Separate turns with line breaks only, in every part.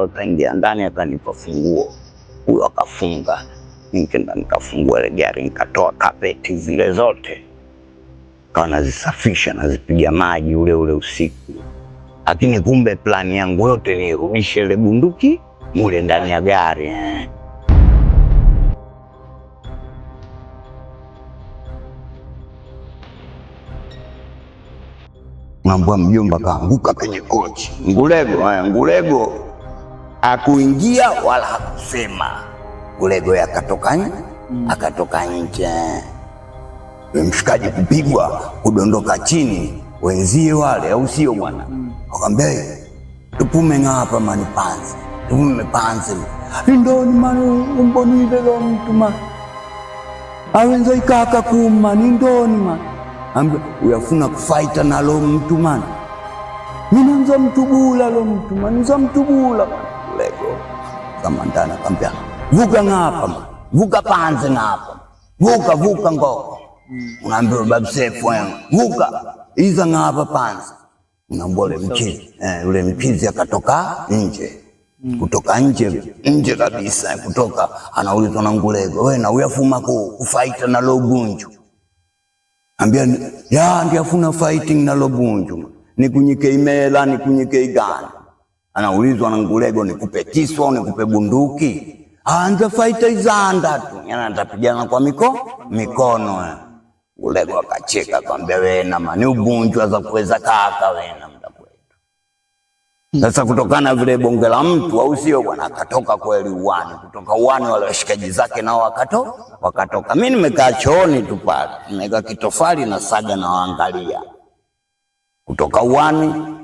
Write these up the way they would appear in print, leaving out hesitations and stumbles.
Akaingia ndani akanipa funguo. Huyo akafunga. Nikaenda nikafungua ile gari, nikatoa kapeti zile zote. Kawa nazisafisha, nazipiga maji ule usiku. Lakini kumbe plani yangu yote ni rudishe ile bunduki mule ndani ya gari. Mambo mjomba kaanguka kwenye kochi. Ngulego hakuingia wala hakusema. Ngulego akatoka nje. Mshikaji kupigwa, kudondoka chini, wenzie wale au sio bwana? Akamwambia tupume ngapa mani panzi. Tupume panzi. Ndoni mani umboni lelo mtu mani. Awenza ikaka kuma ni ndoni mani. Ambe uyafuna kufaita na lo mtu mani. Mina nza mtubula lo mtu mani. Nza mtubula mani. Lego. Kamandana kambia. Vuka ngapa mani. Vuka panzi ngapa. Vuka ngoko. Unaambiwa babu Sefu wewe. Vuka. Iza ngapa panzi. Unaambia ule mchizi akatoka nje. Kutoka nje kabisa. Kutoka anaulizwa na Ngulego. Wewe na uyafuma kufaita na lo gunju. Ambia ndiyafuna fighting na lo gunju. Nikunyike imela, nikunyike igani. Anaulizwa na Ngulego, nikupe kisu au nikupe bunduki? Anja fighter izanda tu. Yana nitapigana kwa mikono. Ngulego akacheka akamwambia wewe na mani ugunjwa za kuweza kaka wewe na muda kwetu. Sasa kutokana vile bonge la mtu au sio bwana, akatoka kweli uwani. Kutoka uwani wale washikaji zake nao wakatoka. Mimi nimekaa chooni tu pale. Nimeweka kitofali na saga na waangalia. Kutoka uwani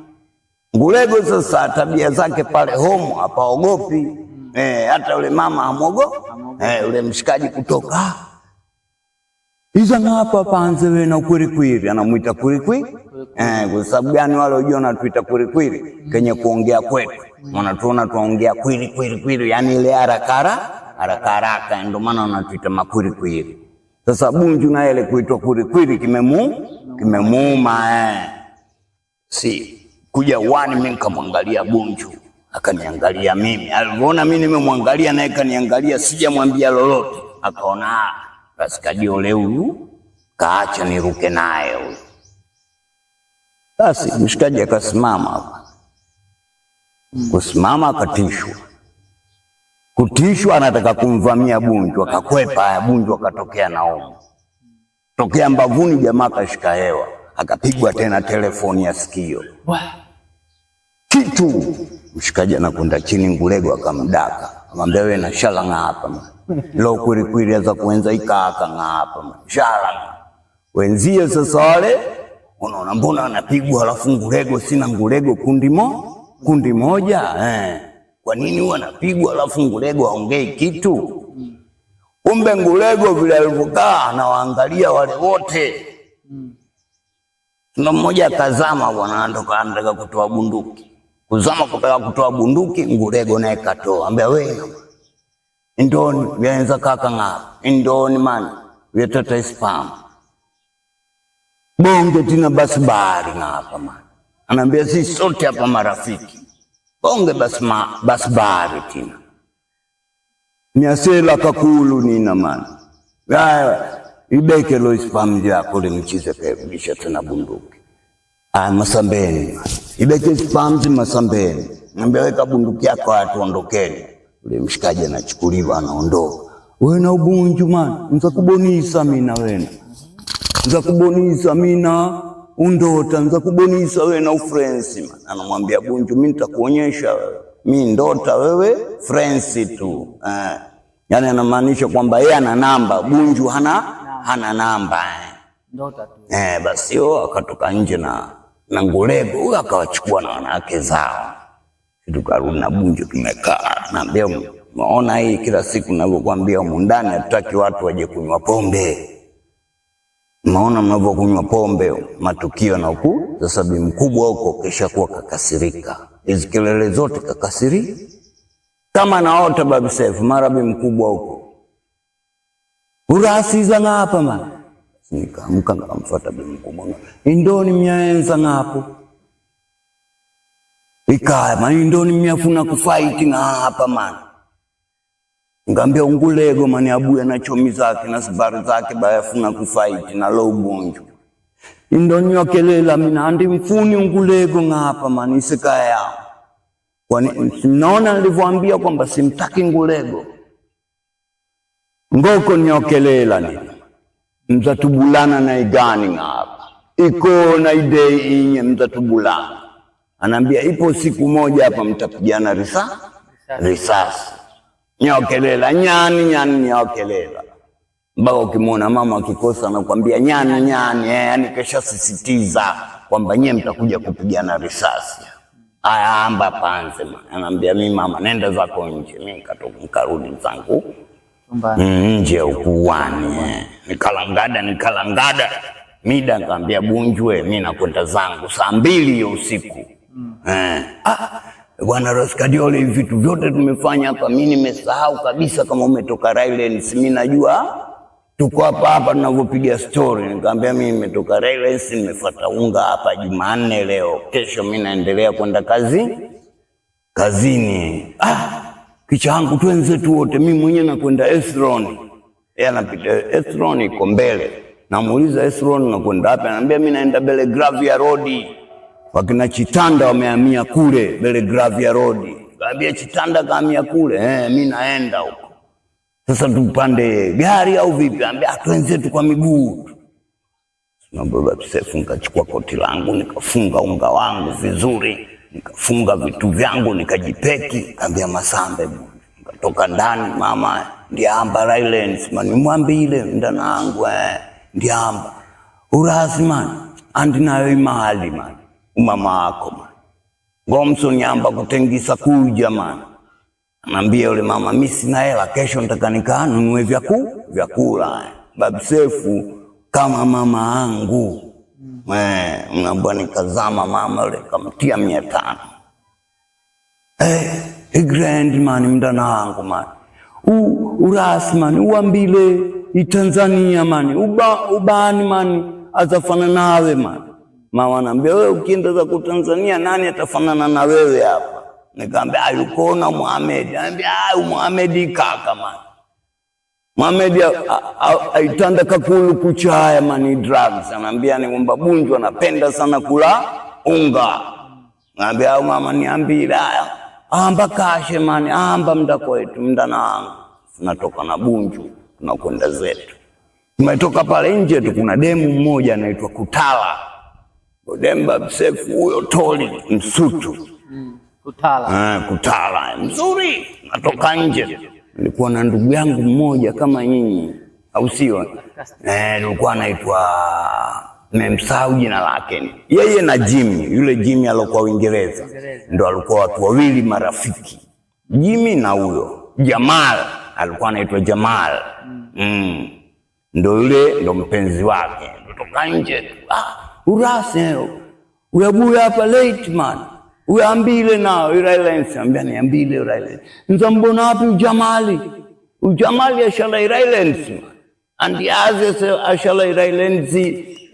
Ngulego sasa tabia zake pale home hapaogopi. Hata yule mama hamuogopi. Yule mshikaji kutoka iza ngapa panze wewe na kweli anamuita kweli. Kwa sababu gani wale ujiona tuita kweli kenye kuongea kwetu. Wanatuona tuongea kweli yani ile haraka ndio maana wanatuita makweli. Sasa Bunju na ile kuitwa kweli kimemuuma. Si kuja uwani mimi nikamwangalia Bunju, akaniangalia mimi. Aliona mimi nimemwangalia naye kaniangalia, sijamwambia lolote. Akaona basi kadio leo huyu kaacha niruke naye huyu. Basi mshikaji akasimama hapa. Kusimama akatishwa. Kutishwa anataka kumvamia Bunju, akakwepa. Bunju akatokea naomo. Tokea mbavuni jamaa kashika hewa. Akapigwa tena telefoni ya sikio. Kitu mshikaji anakwenda chini, Ngulego akamdaka. Akamwambia wewe na shala ngapa. Lo kweli aza kuenza ikaka ngapa. Shala. Wenzie sasa wale unaona mbona anapigwa alafu Ngulego sina Ngulego kundi moja. Kwa nini huwa anapigwa alafu Ngulego aongei kitu? Kumbe Ngulego vile alivyokaa anawaangalia wale wote. Tuna mmoja akazama bwana, anataka kutoa bunduki. Kuzama kutaka kutoa bunduki, Ngulego naye katoa. Ambia wewe ndoni yaanza kaka ngapa. Ndoni man yetata spam. Bonge tina basbari ngapa man. Anaambia sisi sote hapa marafiki. Bonge basbari tina. Miasela kakulu nina man. Ibeke lo spam yako le mchize kabisha tena bunduki. Masambeni. Ibeke spam masambeni. Ngambia weka bunduki yako watu ondokeni. Ule mshikaji anachukuliwa anaondoka. Wewe na Bunju man, nzakubonisa mimi na wewe. Nzakubonisa mimi na undota, nzakubonisa wewe na ufrensi man. Anamwambia Bunju mimi nitakuonyesha mimi ndota wewe frensi tu. Yani anamaanisha kwamba yeye ana namba, Bunju hana namba.
Ndota tu.
Basi yo akatoka nje na Ngulego, huyo akawachukua na wanawake zao. Tukarudi na Bunju tumekaa. Naambia maona hii kila siku ninavyokuambia huko ndani hatutaki watu waje kunywa pombe. Maona mnavyokunywa pombe matukio na huku sasa bi mkubwa huko kisha kuwa kakasirika. Hizo kelele zote kakasiri. Kama naota babu Sefu mara bi mkubwa huko. Urasiza ngapa man. Nikaamka nikamfuata bi mkubwa. Ndoni mnyaenza ngapo. ikaya mani ndo nimefuna kufight na hapa man. Ngambia Ngulego mani abuya na chomi zake na sibari zake bayafuna kufight na lo ugonjwa. Ndo nyokelela mina andi mfuni Ngulego ngapa mani isikaya yao. Kwani naona nilivyoambia kwamba simtaki Ngulego. Ngoko nyokelela ni mzatubulana na igani ngapa. Iko na idei inye mzatubulana. Anambia ipo siku moja hapa mtapigana risasi. Nyokelela nyani nyokelela. Mpaka ukimwona mama akikosa anakuambia nyani yani kesha sisitiza kwamba nyie mtakuja kupigana risasi. Aya amba panze man. Anambia mimi mama nenda zako nje. Mimi nikatoka nikarudi zangu nje ukuani. Nikalangada. Mida nikamwambia Bunjwe mimi nakwenda zangu saa 2 hiyo usiku. Bwana Roskadiole vitu vyote tumefanya hapa mimi nimesahau kabisa kama umetoka Rylands. Mimi najua tuko hapa tunavyopiga story. Nikamwambia mimi nimetoka Rylands nimefuata unga hapa Jumanne leo. Kesho mimi naendelea kwenda kazini. Kicha yangu tuenze tu wote mimi mwenyewe nakwenda Esron. Yeye anapita Esron iko mbele. Namuuliza Esron nakwenda wapi? Ananiambia mimi naenda Belgravia Road. Wakina Chitanda wamehamia kule Belgravia Road. Kaambia Chitanda kahamia kule. Mimi naenda huko. Sasa tupande gari au vipi? Anambia tuenze tu kwa miguu. Nabeba Sefu nikachukua koti langu nikafunga unga wangu vizuri, nikafunga vitu vyangu nikajipeki. Kaambia Masambe nikatoka ndani mama ndiamba Rylands man mwambile ndanangu ndiamba urasi man andi nayo imali man umama wako man ngomso nyamba kutengisa kuja man. Anambia yule mama mimi sina hela kesho nataka nikanunue vyakula. Babu Sefu kama mama angu mnambwa nikazama mama yule kamtia 500. Grand man mdana wangu man urasi man uambile Tanzania man ubani man azafana nawe man. Mama anambia wewe ukienda za Tanzania nani atafanana na wewe hapa? Nikamwambia yuko na Mohamed. Anambia Mohamed kaka man. Mohamed aitanda kakulu kuchaya mani drugs. Anambia ni kwamba Bunju anapenda sana kula unga. Anambia mama niambie amba kashe mani amba mda kwetu mdana wangu. Tunatoka na Bunju tunakwenda zetu. Tumetoka pale nje tu kuna demu mmoja anaitwa Kutala. Demba Sefu huyo toli msutu. Kutala mzuri. Natoka nje. Nilikuwa na ndugu yangu mmoja kama nyinyi au sio? Nilikuwa anaitwa memsahau jina lake. Yeye na Jimmy, yule Jimmy alikuwa Uingereza. Ndio alikuwa watu wawili marafiki. Jimmy na huyo Jamal, alikuwa anaitwa Jamal. Ndio yule ndo mpenzi wake. Kutoka nje. Urase uyabuya hapa late man. Uambile na Rylands. Ambia niambile Rylands. Nzambona wapi Ujamali ashala Rylands man. Andi aze ashala Rylands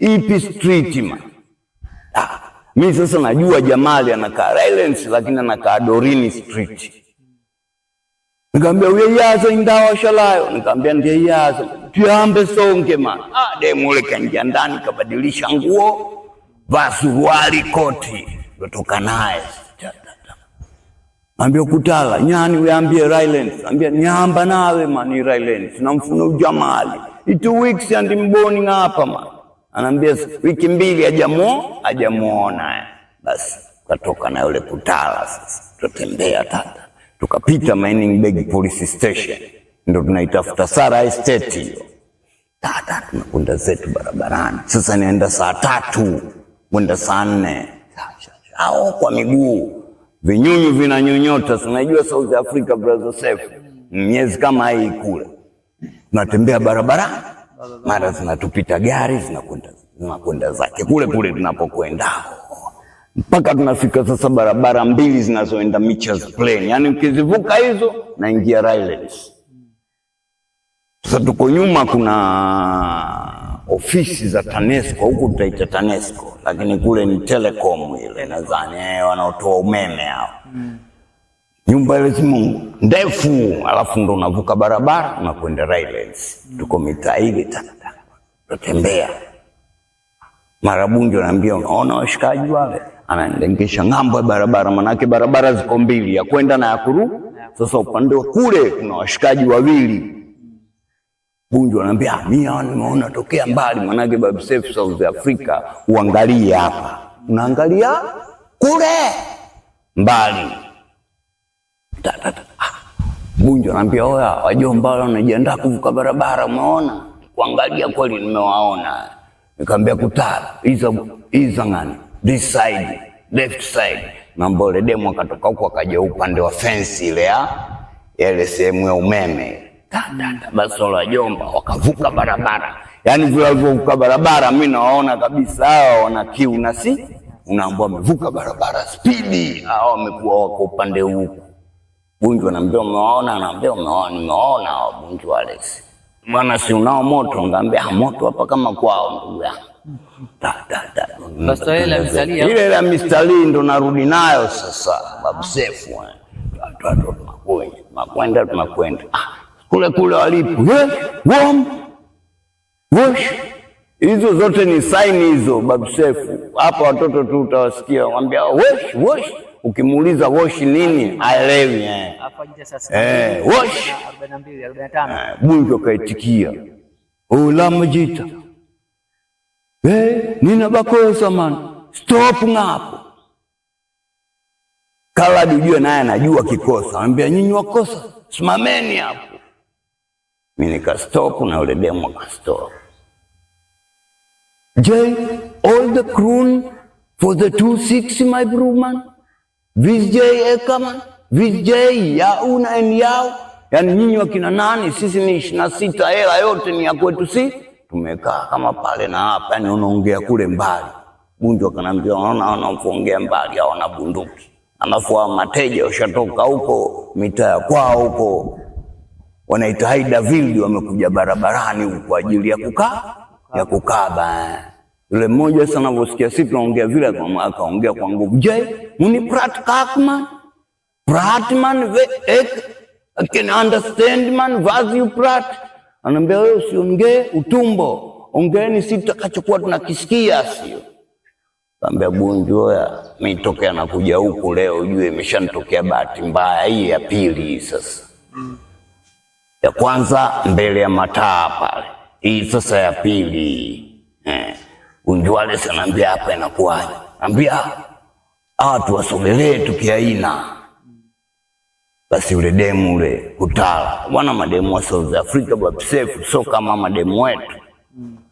ipi street man. Mimi sasa najua Jamali anakaa Rylands lakini anakaa Dorini street. Nikamwambia wewe yaza indawa ashalayo. Nikamwambia ndiye yaza. Tuambe songe man. Demu ule kaingia ndani kabadilisha nguo, vaa suruali koti. Kutoka naye. Ambia Kutala, nyani uambie Rylands. Ambia nyamba nawe man Rylands. Namfuna Ujamali. 2 weeks and mboni hapa man. Anambia wiki 2 hajamuona. Basi katoka na yule Kutala sasa. Tutembea tata. Tukapita Mining Bag Police Station. Ndio tunaitafuta Sara Estate hiyo. Tata tunakwenda zetu barabarani. Sasa nienda saa 3, kwenda saa 4. Au kwa miguu. Vinyunyu vinanyonyota. Unajua South Africa brother Sefu. Miezi kama hii kule. Tunatembea barabarani. Mara zinatupita gari zinakwenda zake kule tunapokwenda. Mpaka tunafika sasa barabara 2 zinazoenda Mitchells Plain. Yaani ukizivuka hizo naingia Rylands. Sasa tuko nyuma ofisi za TANESCO, huku tutaita TANESCO, lakini kule ni Telecom ile nadhani wanaotoa umeme hao. Nyumba ile simu ndefu, alafu ndo unavuka barabara unakwenda Railways. Tuko mitaa ile tata. Tutembea. Mara Bunju ananiambia, unaona washikaji wale? Anaendengesha ng'ambo ya barabara, manake barabara ziko mbili, ya kwenda na ya kurudi. Sasa upande wa kule kuna washikaji wawili. Bunju ananiambia, mimi nimeona tokea mbali, manake Babu Seif South Africa, uangalie hapa. Unaangalia kule mbali. Bunju ananiambia, oya wajomba wanajiandaa kuvuka barabara, umeona? Kuangalia kweli nimewaona. Nikamwambia Kutala, hizo ngani? This side, left side. Mambole demo akatoka huko akaja upande wa fence ile ya ile sehemu ya umeme. Basi wale jomba wakavuka barabara. Yaani vile walivyovuka barabara mimi nawaona kabisa hao wana kiu na si unaambia wamevuka barabara speedy. Hao wamekuwa wako upande huko. Bunju anambia umewaona, anambia umewaona, nimeona Bunju wale. Bwana si unao moto, ngambia moto hapa kama kwao ndugu yangu.
Basta ile mistari
ile la mistari ndo narudi nayo sasa Babu Seif. Tunakwenda. Kule walipo. Wosh. Hizo zote ni sign hizo Babu Seif. Hapa watoto tu utawasikia wambia wosh. Ukimuuliza wash nini? Haelewi
Hapa nje sasa.
Wash
42 45.
Bunju kaitikia. Ola majita. Nina bakosa man. Stop ngapo. Kala dijue naye anajua kikosa. Anambia nyinyi wakosa, simameni hapo. Mimi nika stop na yule demo ka stop. All the croon for the 260 my bro man. Vijay Ekaman, Vijay Yauna and Yao. Yani nyinyi wakina nani, sisi ni 26, hela yote ni ya kwetu si. Tumekaa kama pale na hapa, yani unaongea kule mbali. Bunju akanambia unaongea mbali au na bunduki. Alafu mateja ushatoka huko mitaa ya kwao huko. Wanaita Haidaville wamekuja barabarani huko kwa ajili ya kukaba. Yule mmoja sana anavosikia sisi tunaongea vile akaongea kwa nguvu. Muni prat kakman. Prat man I can understand man vazi you prat. Anambia wewe usiongee utumbo. Ongeeni sisi tutakachokuwa tunakisikia sio. Kaambia Bunju ya mimi tokea na kuja huku leo ujue imeshanitokea bahati mbaya hii ya pili sasa. Ya kwanza mbele ya mataa pale. Hii sasa ya pili. Bunju wale sanambia hapa inakuwaje? Anambia watu wasogelee tukiaina. Basi yule demu ule Kutala. Bwana mademu wa South Africa Babu Seif sio kama mademu wetu.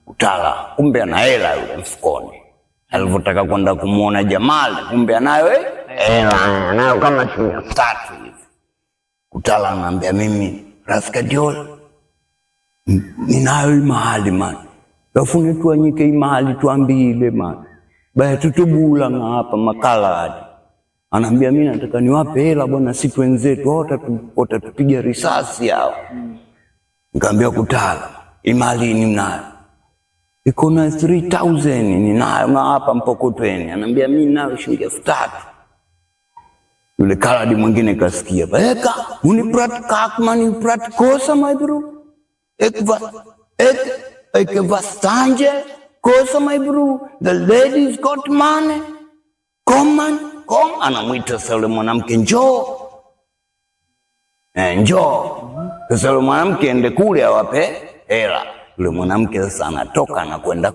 Kutala kumbe ana hela yule mfukoni. Alivotaka kwenda kumuona Jamal kumbe anayo hela nayo kama 3 hivi. Kutala anambia mimi Raskadiol ninayo mahali man. Lafuni tuanyike mahali tuambile man. Baya tutubula nga hapa makala hadi. Anambia mimi nataka niwape hela bwana siku wenzetu watatupiga risasi hao. Nikamwambia Kutala, imali ninayo. Iko na 3000 ninayo na hapa mpokotweni. Anambia mimi ninayo shilingi 3000. Yule kaladi mwingine kasikia. Eka, uniprat kakman uniprat kosa my bro. Ekvastanje kosa my bro. The ladies got money. Come. Anamuita sasa yule mwanamke njoo. Njoo. Sasa yule mwanamke ende kule awape hela. Yule mwanamke sasa anatoka anakwenda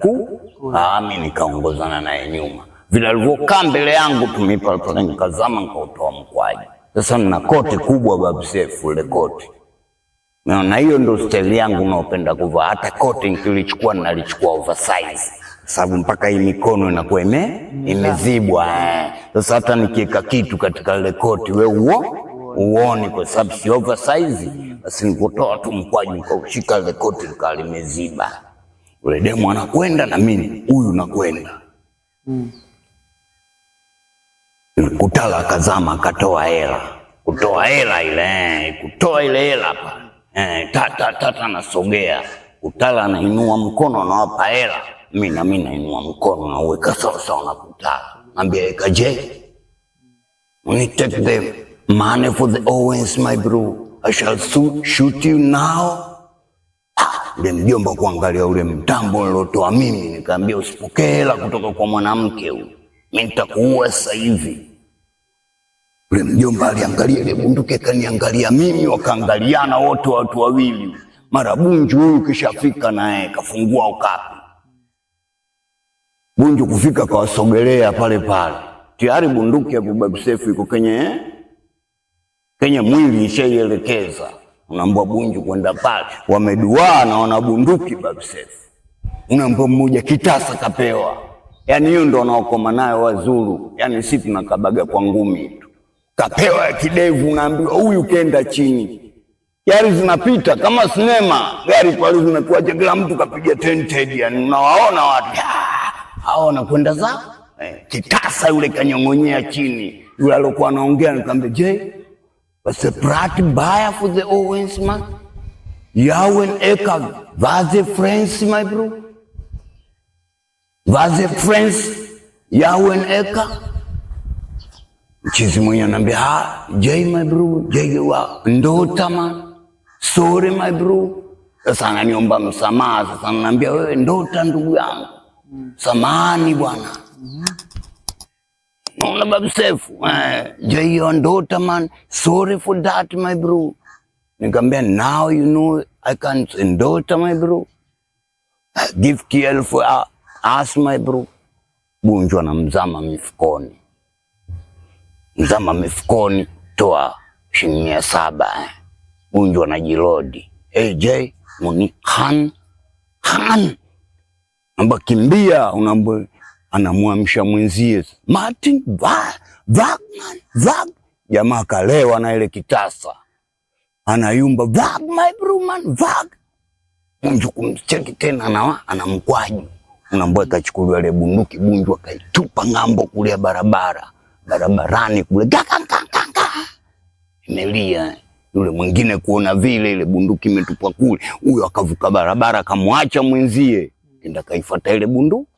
mimi nikaongozana naye nyuma. Vile alivyokaa mbele yangu tumipa pale nikazama nikautoa mkwaji. Sasa nina koti kubwa Babu Seif ile koti. Na hiyo ndio style yangu naopenda kuvaa. Hata koti nikilichukua nalichukua oversize. Sababu mpaka hii mikono inakuwa imezibwa. Sasa hata nikiweka kitu katika ile koti wewe uone kwa sababu si oversize. Basi nikotoa tu mkwaju nikaushika ile koti likawa limeziba. Yule demu anakwenda na mimi huyu nakwenda. Kutala akazama akatoa hela. Kutoa ile hela pa. Tata nasogea. Kutala anainua mkono anawapa hela. Mimi nainua mkono na uweka sawa na Kutala. Naambia eka J. When you take the money for the Owens, my bro, I shall shoot you now. Ule mjomba kuangalia ule mtambo nilotoa mimi, nikamwambia usipokee hela kutoka kwa mwanamke huyu. Mimi nitakuua sasa hivi. Ule mjomba aliangalia ile bunduki kaniangalia mimi, wakaangaliana wote watu wawili. Mara Bunju huyu kishafika naye kafungua ukapi. Bunju kufika kawasogelea pale. Tayari bunduki ya Babu Seif iko kwenye mwili ishaielekeza. Unaambia Bunju kwenda pale, wameduaa na wana bunduki Babu Seif. Unaambia mmoja kitasa kapewa. Yaani hiyo ndo wanaokoma nayo Wazulu. Yaani sisi tunakabaga kwa ngumi tu. Kapewa ya kidevu, unaambiwa huyu kenda chini. Gari zinapita kama sinema. Gari pale zinatuacha kila mtu kapiga tented, yani unawaona watu. Hao wanakwenda za kitasa yule kanyongonyea chini. Yule alikuwa anaongea nikamwambia, "J, what's the brat buyer for the Owens man? Yawen eka vaze friends my bro. Vaze friends Yawen eka." Mchizi mwenye anambia, "J my bro, J wa ndota man. Sorry my bro." Sasa ananiomba msamaha. Sasa ananiambia, "Wewe ndota ndugu yangu. Samahani bwana." Naona Babu Seif, "J your ndota man. Sorry for that my bro." Nikamwambia, "Now you know I can't ndota my bro. Give KL for us my bro." Bunju anamzama mifukoni. Mzama mifukoni, toa shilingi 700. Bunju anajilodi. "Hey J, muni Han. Amba kimbia." Unaambia anamuamsha mwenzie, "Martin, vag. Jamaa kalewa na ile kitasa. Anayumba, "Vag my bro man, vag." Bunju kumcheki tena anamkwaju. Unaambia kachukuliwa ile bunduki, Bunju akaitupa ngambo kule barabarani kule. Imelia. Yule mwingine kuona vile ile bunduki imetupwa kule, huyo akavuka barabara akamwacha mwenzie, kenda kaifuata ile bunduki.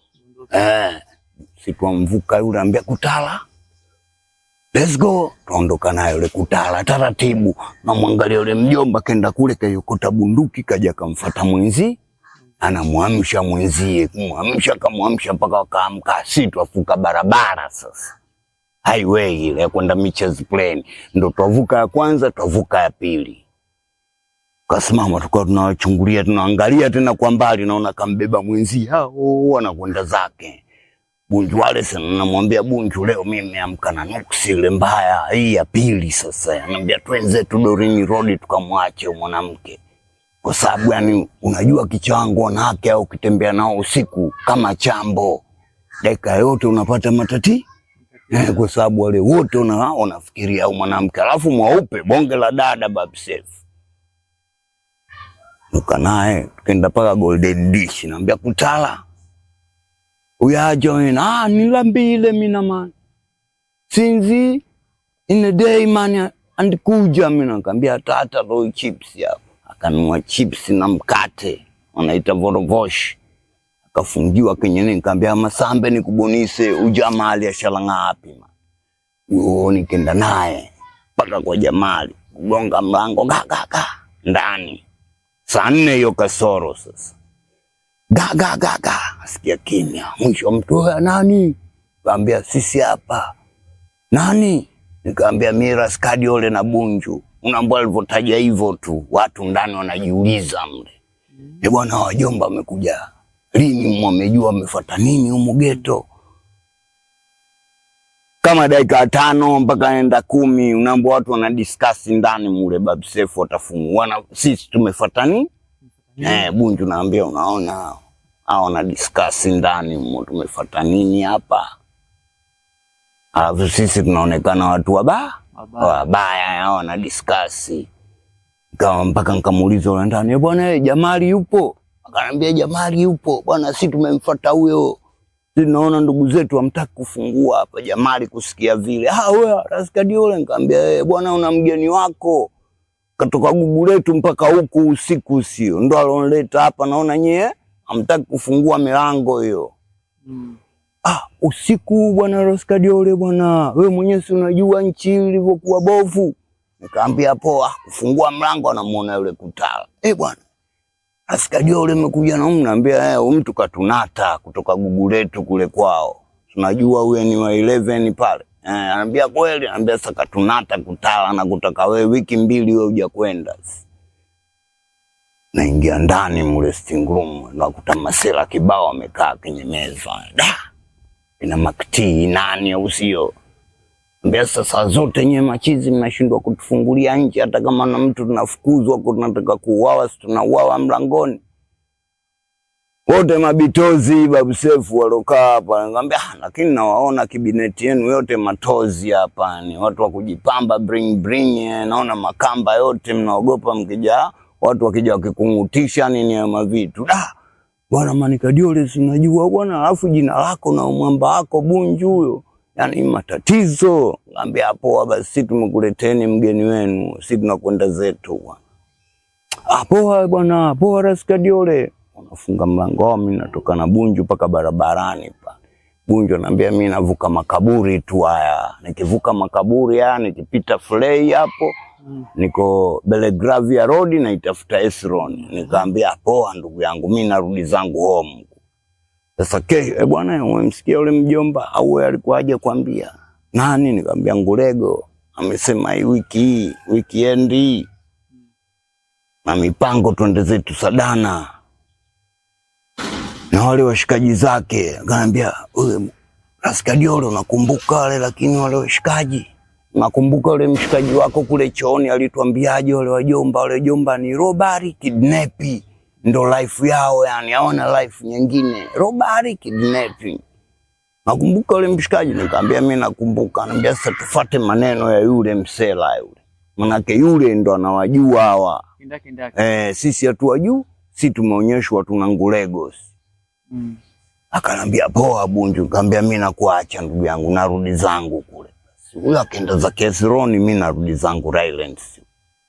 Sikwamvuka yule, ambia Kutala, "Let's go." Tuondoka nayo yule Kutala taratibu, na mwangalia yule mjomba kenda kule kayokota bunduki, kaja kamfuata mwenzi, anamuamsha mwenzie, kumwamsha mpaka wakaamka. Si tuafuka barabara sasa. Highway ile kwenda Mitchell's Plain. Ndo tuavuka ya kwanza, tuavuka ya pili. Kasimama tukao tunawachungulia, tunaangalia tena kwa mbali, naona kambeba mwenzi hao anakwenda zake. Bunju wale sana namwambia, "Bunju leo mimi nimeamka na nuksi ile mbaya hii ya pili sasa." Anambia, "Twenze tu Dorini Road tukamwache mwanamke." Kwa sababu yani unajua kichango wanawake au kitembea nao usiku kama chambo. Dakika yote unapata matati. Kwa sababu wale wote unafikiria au mwanamke, alafu mweupe bonge la dada Babu Seif. Nuka naye kenda paka Golden Dish, naambia Kutala, "Uyajoin." "Nilambile mina man. Sinzi in the day man and kuja." Mina nikamwambia, "Tata roll chips hapo." Akanunua chips na mkate, wanaita vorovosh. Akafungiwa kwenye nini, nikamwambia, "Masambe nikubonise ujamali ya Shalang'api." Nikenda naye mpaka kwa Jamali, kugonga mlango ndani. Saa 4 hiyo kasoro sasa. Asikia kimya. Mwisho mtu, "Nani?" Nikamwambia, "Sisi hapa." "Nani?" Nikamwambia, "Mira Skadiole na Bunju." Unaambia alivyotaja hivyo tu, watu ndani wanajiuliza mle, "Bwana wajomba wamekuja lini? Mmejua wamefuata nini humu geto?" Kama dakika 5 mpaka enda 10, unaambia watu wanadiscuss ndani mule, Babu Seif watafungua, sisi tumefuata nini? Bunju naambia, "Unaona hao wanadiscuss ndani mule, tumefuata nini hapa?" Alafu sisi tunaonekana watu wabaya, hao wanadiscuss. Kama mpaka nikamuuliza yule ndani, "Bwana Jamali yupo?" Akaniambia, "Jamali yupo bwana, sisi tumemfuata huyo. Tunaona ndugu zetu hamtaki kufungua hapa." Jamali kusikia vile, "Wewe Raskadi yule." Nikamwambia, "Bwana una mgeni wako katoka gugu letu mpaka huku usiku sio. Ndo alonileta hapa, naona nyie hamtaki kufungua milango hiyo. Usiku bwana Roskadiole bwana, wewe mwenyewe si unajua nchi ilivyokuwa bovu. Nikaambia poa, kufungua mlango anamuona yule kutala. Bwana Roskadiole amekuja na mnaambia mtu katunata kutoka gugu letu kule kwao. Tunajua wewe ni wa 11 pale. Anambia kweli, anambia sasa katunata kutala na kutaka wewe wiki 2 wewe huja kwenda. Naingia ndani mule sitting room, nakuta masela kibao wamekaa kwenye meza. Ina makti nani au sio? Mbona sasa zote nyewe machizi mnashindwa kutufungulia nje, hata kama na mtu tunafukuzwa huko tunataka kuuawa, si tunauawa mlangoni. Wote mabitozi babu Sefu walokaa hapa, ngambia lakini nawaona kabineti yenu yote matozi hapa, ni watu wa kujipamba bring naona makamba yote mnaogopa mkija, watu wakija wakikungutisha nini ya mavitu. Bwana Manikadiole si unajua bwana, alafu jina lako na mwamba wako Bunju huyo. Yaani matatizo. Ngambia hapo basi tumekuleteni mgeni wenu, sisi tunakwenda zetu bwana. Poa bwana, poa Roskadiole. Unafunga mlango wao, mimi natoka na Bunju mpaka barabarani pa. Bunju anambia mimi navuka makaburi tu haya. Nikivuka makaburi haya, nikipita Flay hapo, niko Belgravia Road na itafuta Esron. Nikaambia poa ndugu yangu, mimi narudi zangu home. Sasa bwana umemsikia yule mjomba au alikuwa aje kuambia? Nani? Nikamwambia Ngulego amesema hii weekend hii na mipango twende zetu Sadana na wale washikaji zake. Akaniambia wewe Roskadiole unakumbuka wale, lakini wale washikaji nakumbuka yule mshikaji wako kule chooni alituambiaje wale wajomba ni robbery kidnapping. Ndo life yao, yani hawana life nyingine. Robbery kidnapping. Nakumbuka yule mshikaji. Nikamwambia mimi nakumbuka. Anambia sasa tufuate maneno ya yule msela yule. Manake yule ndo anawajua hawa. Sisi hatuwajui, sisi tumeonyeshwa tuna Ngulego. Akanambia poa Bunju. Nikamwambia mimi nakuacha ndugu yangu, narudi zangu kule. Huyo akaenda za Kesroni, mimi narudi zangu Rylands.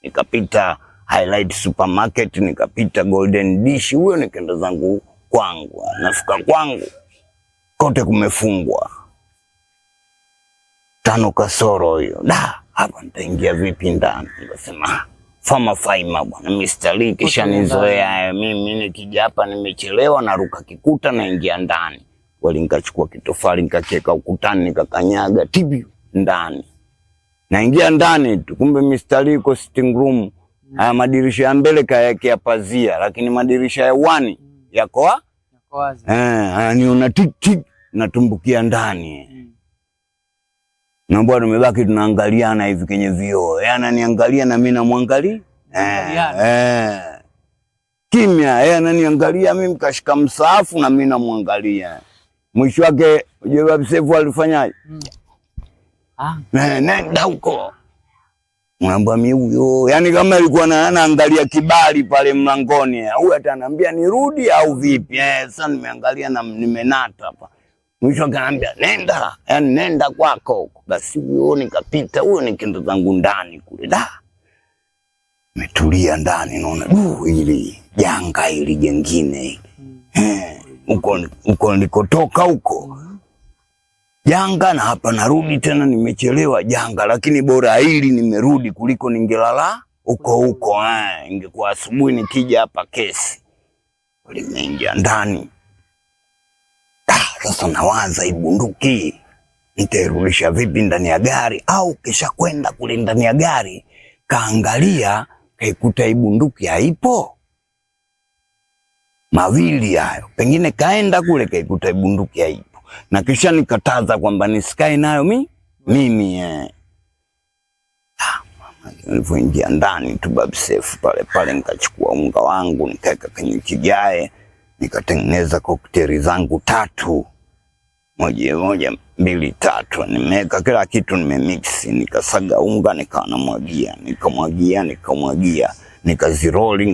Nikapita Highlight Supermarket, nikapita Golden Dish, huyo nikaenda zangu kwangu. Nafika kwangu kote kumefungwa. 5 kasoro hiyo. Hapa nitaingia vipi ndani? Nikasema Fama Faima bwana, Mr. Lee kisha nizoea mimi nikija hapa nimechelewa naruka kikuta naingia ndani. Wali nikachukua kitofali nikacheka ukutani nikakanyaga tibi ndani. Naingia ndani tu, kumbe Mr. Lee ko sitting room. Haya madirisha ya mbele kayakea pazia, lakini madirisha ya uani yako wazi. Niona tik natumbukia ndani. Na bwana nimebaki tunaangaliana hivi kwenye vioo. Ananiangalia na mimi namwangalia. Kimya, ananiangalia mimi kashika msaafu na mimi namwangalia. Mwisho wake Babu Sefu alifanyaje? Nenda huko. Mwamba mimi huyo, yani kama alikuwa anaangalia kibali pale mlangoni. Huyu ataniambia nirudi au vipi? Sasa nimeangalia na nimenata hapa. Mwisho akaniambia nenda, yani nenda kwako huko. Basi huyo nikapita, huyo nikaenda zangu ndani kule. Metulia ndani naona hili janga hili jengine. Huko nilikotoka huko. Janga na hapa narudi tena nimechelewa janga, lakini bora hili nimerudi kuliko ningelala huko. Ingekuwa asubuhi nikija hapa kesi. Nimeingia ndani. Sasa nawaza hii bunduki nitairudisha vipi ndani ya gari, au kisha kwenda kule ndani ya gari kaangalia kaikuta hii bunduki haipo. Mawili hayo. Pengine kaenda kule kaikuta hii bunduki haipo. Na kisha nikataza kwamba nisikae nayo mimi. Nilipoingia ndani tu Babu Sefu pale nikachukua unga wangu nikaweka kwenye kigae, nikatengeneza kokteli zangu 3. Moja, 2, 3. Nimeweka kila kitu nimemix, nikasaga unga nikawa namwagia, nikamwagia, nikaziroli.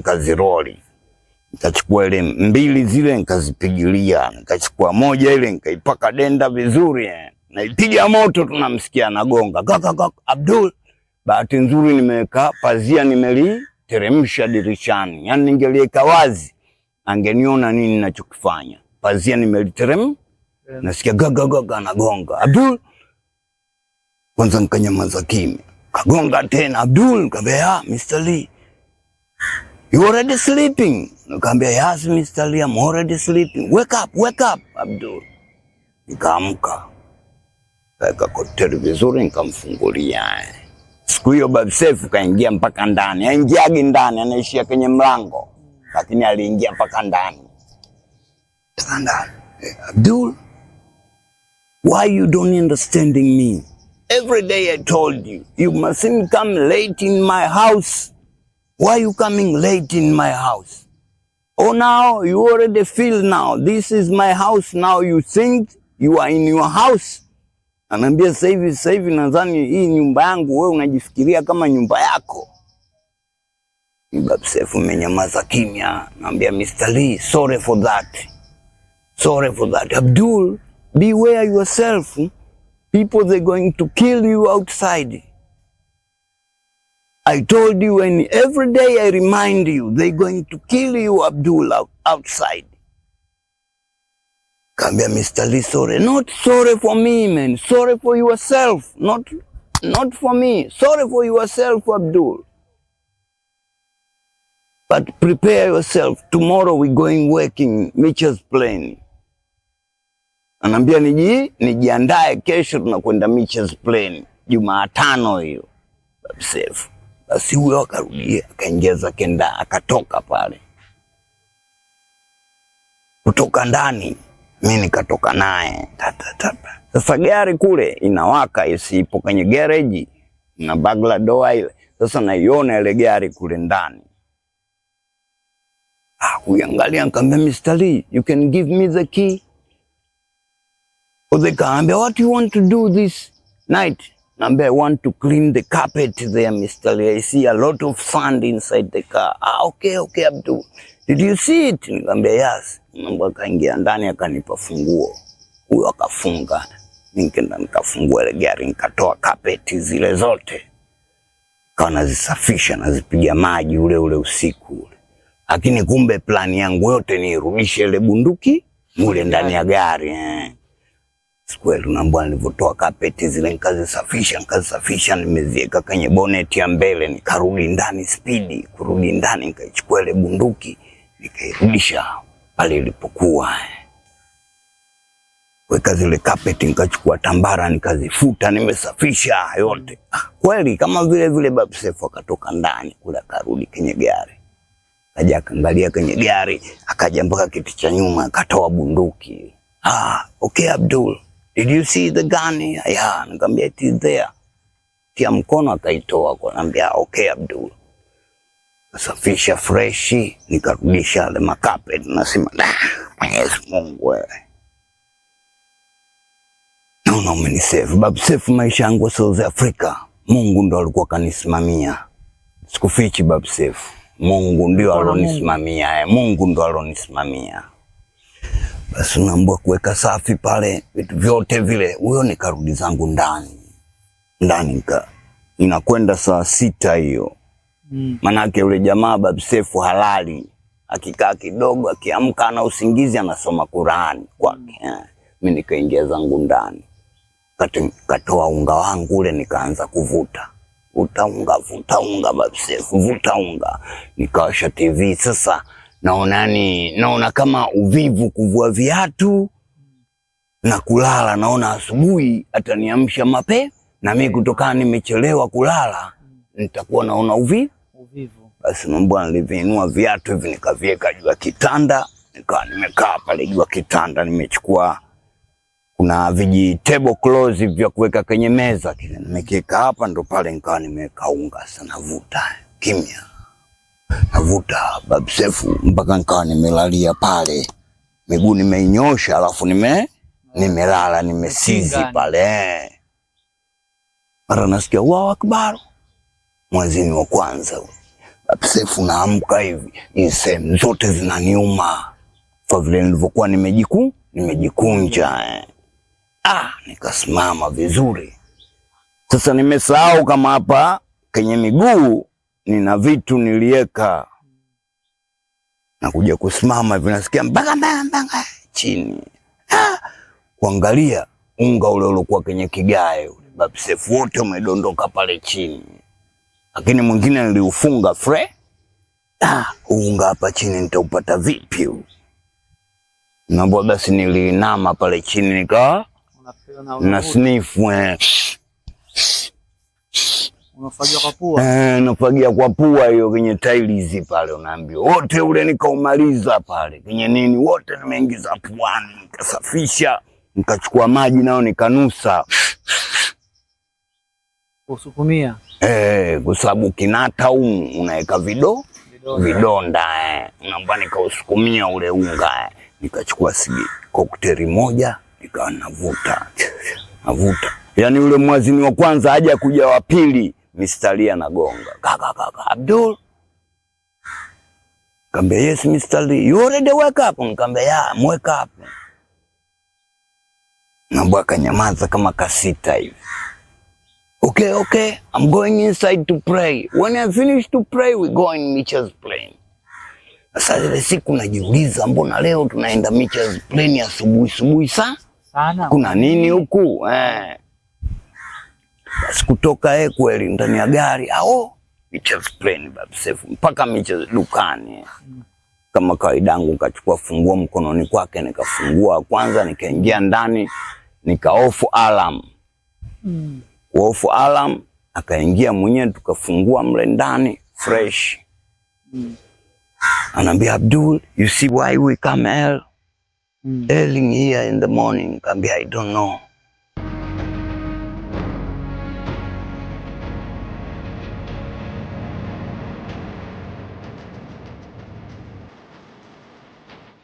Nikachukua ile 2 zile nikazipigilia, nikachukua moja ile nikaipaka denda vizuri. Naipiga moto tunamsikia anagonga. Abdul Bahati nzuri nimeweka pazia, nimeliteremsha dirishani. Yaani ningeliweka wazi angeniona nini ninachokifanya. Pazia nimeliteremsha, nasikia gaga nagonga. Abdul, kwanza nikanyamaza kimya. Kagonga tena. Abdul, nikamwambia, Mr. Lee, you already sleeping? Nikamwambia, yes Mr. Lee, I'm already sleeping. Wake up Abdul. Nikaamka. Kaeka koteli vizuri, nikamfungulia. Siku hiyo Babu Seif kaingia mpaka ndani. Haingiagi ndani, anaishia kwenye mlango. Lakini aliingia mpaka ndani. Abdul, why you don't understanding me? Every day I told you, you mustn't come late in my house. Why you coming late in my house? Oh, now you already feel now, this is my house. Now you think you are in your house. Anambia sasa hivi nadhani hii nyumba yangu, wewe unajifikiria kama nyumba yako. Babu Seif menyamaza kimya. Anambia, Mr. Lee, sorry for that. Abdul, beware yourself. People, they're going to kill you outside. I told you, and every day I remind you, they're going to kill you, Abdul, outside. Kambia, Mr. Lee, sorry. Not sorry for me, man. Sorry for yourself. Not for me. Sorry for yourself, Abdul. But prepare yourself. Tomorrow we're going working Mitchell's Plain. Anambia nijiandae, kesho tunakwenda Mitchell's Plain. Jumatano hiyo. Babu Seif. Basi huyo akarudia, akaingiza kenda, akatoka pale. Kutoka ndani, mimi nikatoka naye. Sasa gari kule inawaka, isipo kwenye garage na bagla doa ile. Sasa naiona ile gari kule ndani. Kuangalia, nikamwambia, Mr. Lee, you can give me the key? Kaambia, what you want to do this night? Naambia, I want to clean the carpet there, Mr. Lee. I see a lot of sand inside the car. Okay, Abdul. Did you see it? Nikamwambia, yes. Mambo akaingia ndani, akanipa funguo. Huyo akafunga. Nikaenda nikafungua ile gari, nikatoa carpet zile zote. Kawa nazisafisha, nazipiga maji ule usiku ule. Lakini kumbe plani yangu yote ni irudishe ile bunduki mule ndani ya gari. Sikweli, naomba nilivotoa kapeti zile nikazisafisha, nimeziweka kwenye bonnet ya mbele, nikarudi ndani spidi, kurudi ndani nikaichukua ile bunduki, nikairudisha pale ilipokuwa. Weka zile kapeti, nikachukua tambara, nikazifuta, nimesafisha yote. Kweli kama vile Babu Seif akatoka ndani kula, karudi kwenye gari. Kaja akaangalia kwenye gari, akaja mpaka kiti cha nyuma, akatoa bunduki. Okay Abdul, did you see the gun? Yeah, nikamwambia it is there. Tia mkono akaitoa, akaniambia okay Abdul. Safisha fresh, nikarudisha ile makapet, nasema Mwenyezi Mungu wewe. Naona umenisave. Babu Seif, maisha yangu South Africa, Mungu ndo alikuwa kanisimamia. Sikufichi Babu Seif. Mungu ndio alonisimamia. Mungu ndo alonisimamia. Basi naomba kuweka safi pale vitu vyote vile. Huyo nikarudi zangu ndani inakwenda saa 6 hiyo. Manake yule jamaa Babu Seif halali, akikaa kidogo, akiamka na usingizi anasoma Qur'ani kwake. Mimi nikaingia zangu ndani, katoa unga wangu ule, nikaanza kuvuta unga Babu Seif, vuta unga. Nikawasha TV. Sasa naona kama uvivu kuvua viatu na kulala. Naona asubuhi ataniamsha mapema, na mimi kutokana nimechelewa kulala nitakuwa naona uvivu. Basi mbona nilivinua viatu hivi, nikaviweka juu ya kitanda, nikawa nimekaa pale juu ya kitanda, nimechukua kuna viji table clothes vya kuweka kwenye meza, kile nimekiweka hapa, ndo pale nikawa nimeweka unga. Sasa navuta kimya, navuta Babu Seif mpaka nikawa nimelalia pale, miguu nimeinyosha, alafu nimelala nimesizi pale. Mara nasikia Allahu Akbar, mwezini wa kwanza. Babu Seif naamka hivi, sehemu zote zinaniuma kwa vile nilivyokuwa nimejikunja. Nikasimama vizuri. Sasa nimesahau kama hapa kenye miguu nina vitu nilieka, na kuja kusimama hivi nasikia mbanga chini. Kuangalia unga ule uliokuwa kwenye kigae ule, Babu Seif wote umedondoka pale chini, lakini mwingine niliufunga unga hapa chini nitaupata vipi huu? Naomba basi niliinama pale chini nikawa na sniff
unafagia kwa pua.
Nafagia kwa pua hiyo kwenye tiles pale, unaambiwa wote ule nikaumaliza pale kwenye nini, wote nimeingiza puani, nikasafisha, nikachukua maji nao nikanusa
kusukumia.
Kwa sababu kinata unaweka vidonda naomba nikausukumia ule unga. Nikachukua kokteli moja nikawa navuta. Yaani ule mwazini wa kwanza haja kuja wa pili mistari anagonga. Kaka Abdul. Kambia yes Mr. Lee, you already wake up? Nikambia yeah, I'm wake up. Naomba kanyamaza kama kasita hivi. Okay, I'm going inside to pray. When I finish to pray, we go in Mitchell's plane. Sasa ile siku najiuliza, mbona leo tunaenda Mitchell's plane asubuhi sana? Kuna nini huku? Basi kutoka kweli ndani ya gari, Mitchell's plane Babu Seif mpaka Mitchell's dukani. Kama kawaida yangu nikachukua funguo mkononi kwake, nikafungua kwanza, nikaingia ndani, nika off alarm. Off alarm, akaingia mwenyewe, tukafungua mle ndani fresh. Anambia Abdul, you see why we come early here in the morning? Kambia I don't know.